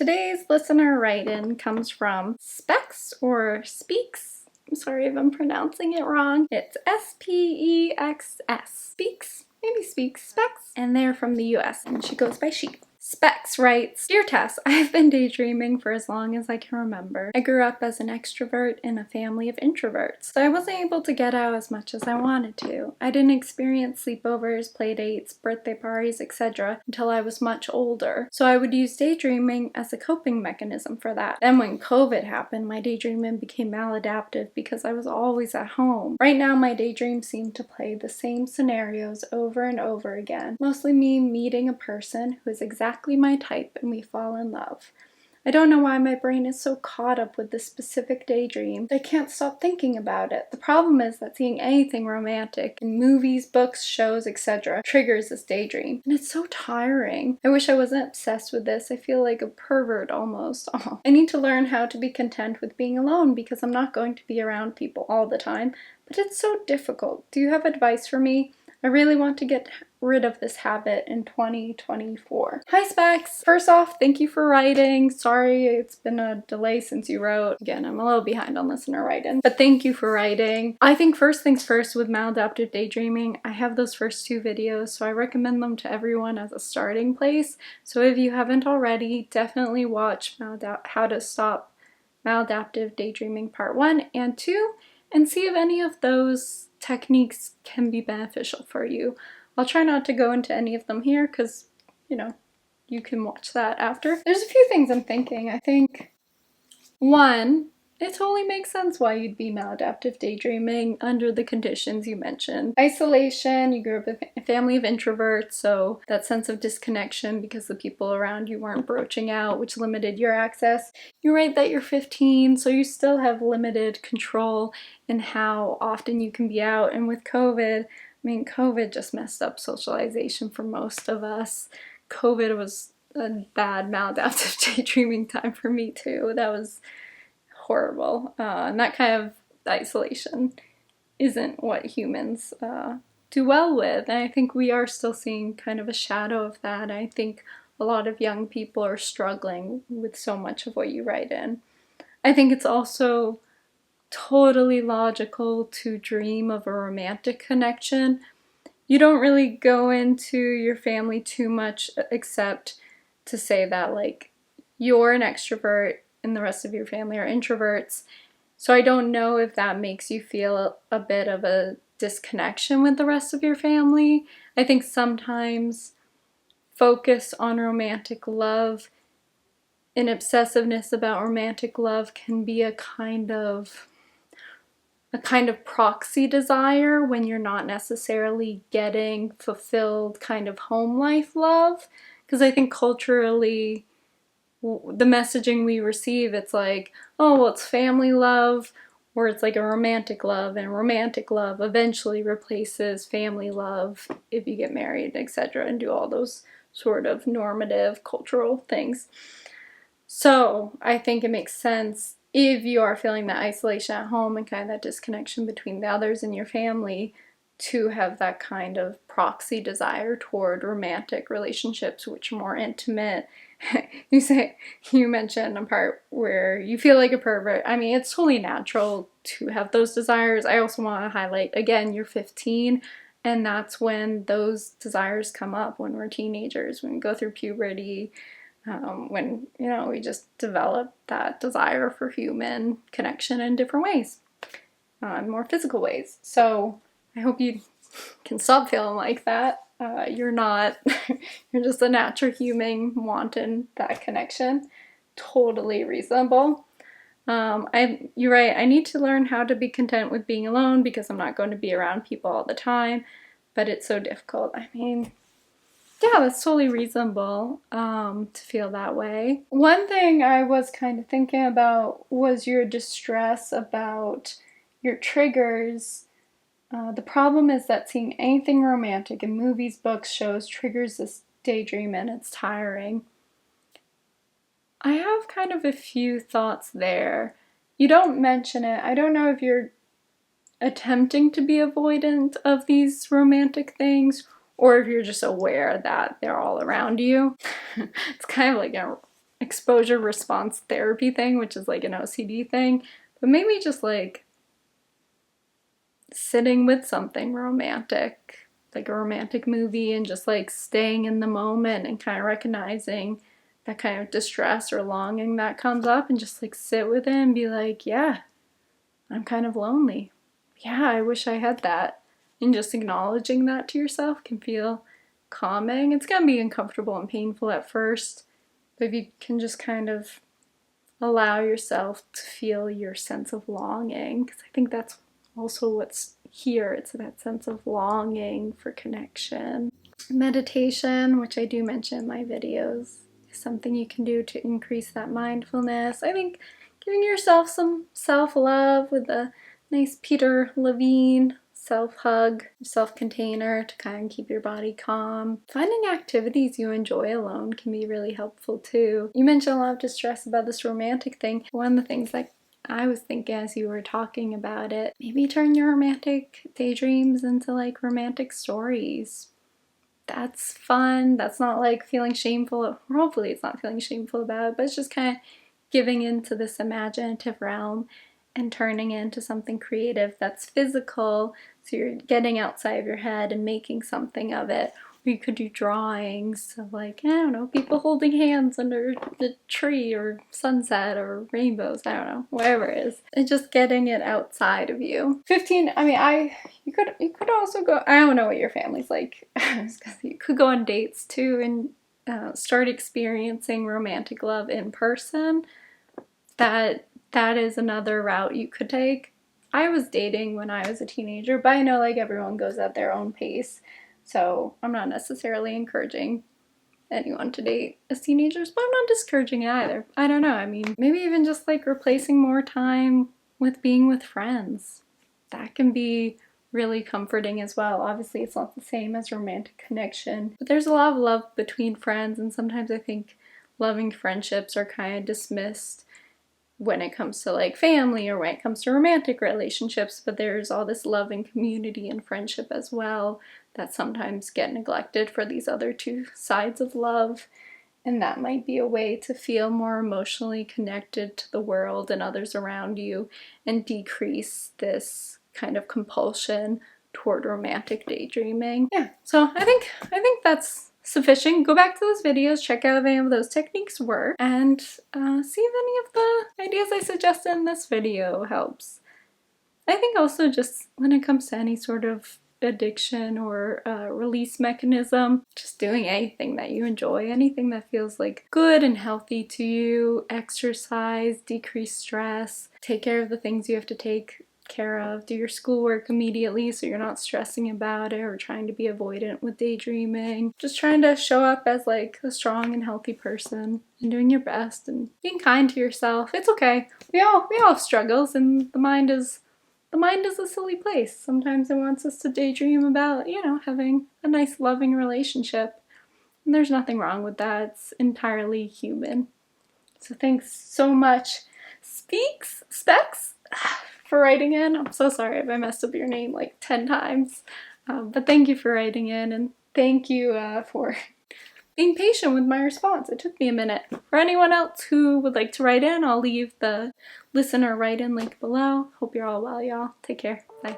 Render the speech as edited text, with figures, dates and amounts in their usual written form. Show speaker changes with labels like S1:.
S1: Today's listener write-in comes from Specs or Speaks. I'm sorry if I'm pronouncing it wrong. It's S-P-E-X-S. Speaks? Maybe Speaks. Specs. And they're from the US, and she goes by she. Specs writes, Dear Tess, I've been daydreaming for as long as I can remember. I grew up as an extrovert in a family of introverts, so I wasn't able to get out as much as I wanted to. I didn't experience sleepovers, playdates, birthday parties, etc. until I was much older, so I would use daydreaming as a coping mechanism for that. Then when COVID happened, my daydreaming became maladaptive because I was always at home. Right now, my daydreams seem to play the same scenarios over and over again, mostly me meeting a person who is exactly my type and we fall in love. I don't know why my brain is so caught up with this specific daydream that I can't stop thinking about it. The problem is that seeing anything romantic in movies, books, shows, etc. triggers this daydream, and it's so tiring. I wish I wasn't obsessed with this. I feel like a pervert almost. I need to learn how to be content with being alone because I'm not going to be around people all the time, but it's so difficult. Do you have advice for me? I really want to get rid of this habit in 2024. Hi Specs! First off, thank you for writing. Sorry it's been a delay since you wrote. Again, I'm a little behind on listener write-in, but thank you for writing. I think first things first with Maladaptive Daydreaming, I have those first 2 videos, so I recommend them to everyone as a starting place. So if you haven't already, definitely watch How to Stop Maladaptive Daydreaming Part 1 and 2 and see if any of those techniques can be beneficial for you. I'll try not to go into any of them here because, you can watch that after. There's a few things I'm thinking. I think, 1, it totally makes sense why you'd be maladaptive daydreaming under the conditions you mentioned. Isolation, you grew up in a family of introverts, so that sense of disconnection because the people around you weren't broaching out, which limited your access. You write that you're 15, so you still have limited control in how often you can be out, and with COVID, COVID just messed up socialization for most of us. COVID was a bad maladaptive daydreaming time for me too. That was horrible. And that kind of isolation isn't what humans do well with. And I think we are still seeing kind of a shadow of that. I think a lot of young people are struggling with so much of what you write in. I think it's also totally logical to dream of a romantic connection. You don't really go into your family too much except to say that, you're an extrovert and the rest of your family are introverts. So I don't know if that makes you feel a bit of a disconnection with the rest of your family. I think sometimes focus on romantic love and obsessiveness about romantic love can be a kind of proxy desire when you're not necessarily getting fulfilled kind of home life love. Because I think culturally, the messaging we receive, it's like, oh, well, it's family love, or it's like a romantic love, and romantic love eventually replaces family love if you get married, etc., and do all those sort of normative cultural things. So I think it makes sense if you are feeling that isolation at home and kind of that disconnection between the others in your family to have that kind of proxy desire toward romantic relationships, which are more intimate. You mentioned a part where you feel like a pervert. It's totally natural to have those desires. I also want to highlight, again, you're 15, and that's when those desires come up, when we're teenagers, when we go through puberty, when, we just develop that desire for human connection in different ways, more physical ways. So I hope you can stop feeling like that. You're not, you're just a natural human wanting that connection. Totally reasonable. You're right, I need to learn how to be content with being alone because I'm not going to be around people all the time, but it's so difficult. Yeah, that's totally reasonable to feel that way. One thing I was kind of thinking about was your distress about your triggers. The problem is that seeing anything romantic in movies, books, shows triggers this daydream and it's tiring. I have kind of a few thoughts there. You don't mention it. I don't know if you're attempting to be avoidant of these romantic things or if you're just aware that they're all around you. It's kind of like a exposure response therapy thing, which is like an OCD thing, but maybe just like sitting with something romantic, like a romantic movie, and just like staying in the moment and kind of recognizing that kind of distress or longing that comes up, and just like sit with it and be like, yeah, I'm kind of lonely. Yeah, I wish I had that. And just acknowledging that to yourself can feel calming. It's gonna be uncomfortable and painful at first, but if you can just kind of allow yourself to feel your sense of longing, because I think that's also what's here. It's that sense of longing for connection. Meditation, which I do mention in my videos, is something you can do to increase that mindfulness. I think giving yourself some self-love with a nice Peter Levine self-hug, self-container to kind of keep your body calm. Finding activities you enjoy alone can be really helpful too. You mentioned a lot of distress about this romantic thing. One of the things that I was thinking as you were talking about it, maybe turn your romantic daydreams into like romantic stories. That's fun. That's not like feeling shameful, or hopefully it's not feeling shameful about it, but it's just kind of giving into this imaginative realm and turning it into something creative that's physical, so you're getting outside of your head and making something of it. Or you could do drawings of like, I don't know, people holding hands under the tree, or sunset, or rainbows, I don't know, whatever it is. And just getting it outside of you. 15, I mean, you could also go, I don't know what your family's like, you could go on dates too and start experiencing romantic love in person. That is another route you could take. I was dating when I was a teenager, but I know like everyone goes at their own pace, so I'm not necessarily encouraging anyone to date as teenagers, but I'm not discouraging it either. I don't know, I mean, maybe even just like replacing more time with being with friends. That can be really comforting as well. Obviously it's not the same as romantic connection, but there's a lot of love between friends, and sometimes I think loving friendships are kind of dismissed when it comes to like family, or when it comes to romantic relationships, but there's all this love and community and friendship as well that sometimes get neglected for these other two sides of love. And that might be a way to feel more emotionally connected to the world and others around you, and decrease this kind of compulsion toward romantic daydreaming. Yeah, so I think that's sufficient. Go back to those videos, check out if any of those techniques work, and see if any of the ideas I suggested in this video helps. I think also just when it comes to any sort of addiction or release mechanism, just doing anything that you enjoy, anything that feels like good and healthy to you, exercise, decrease stress, take care of the things you have to take care of, do your schoolwork immediately so you're not stressing about it or trying to be avoidant with daydreaming. Just trying to show up as like a strong and healthy person and doing your best and being kind to yourself. It's okay. We all have struggles, and the mind is a silly place. Sometimes it wants us to daydream about, you know, having a nice loving relationship. And there's nothing wrong with that. It's entirely human. So thanks so much, Specs, for writing in. I'm so sorry if I messed up your name like 10 times. But thank you for writing in, and thank you for being patient with my response. It took me a minute. For anyone else who would like to write in, I'll leave the listener write-in link below. Hope you're all well, y'all. Take care. Bye.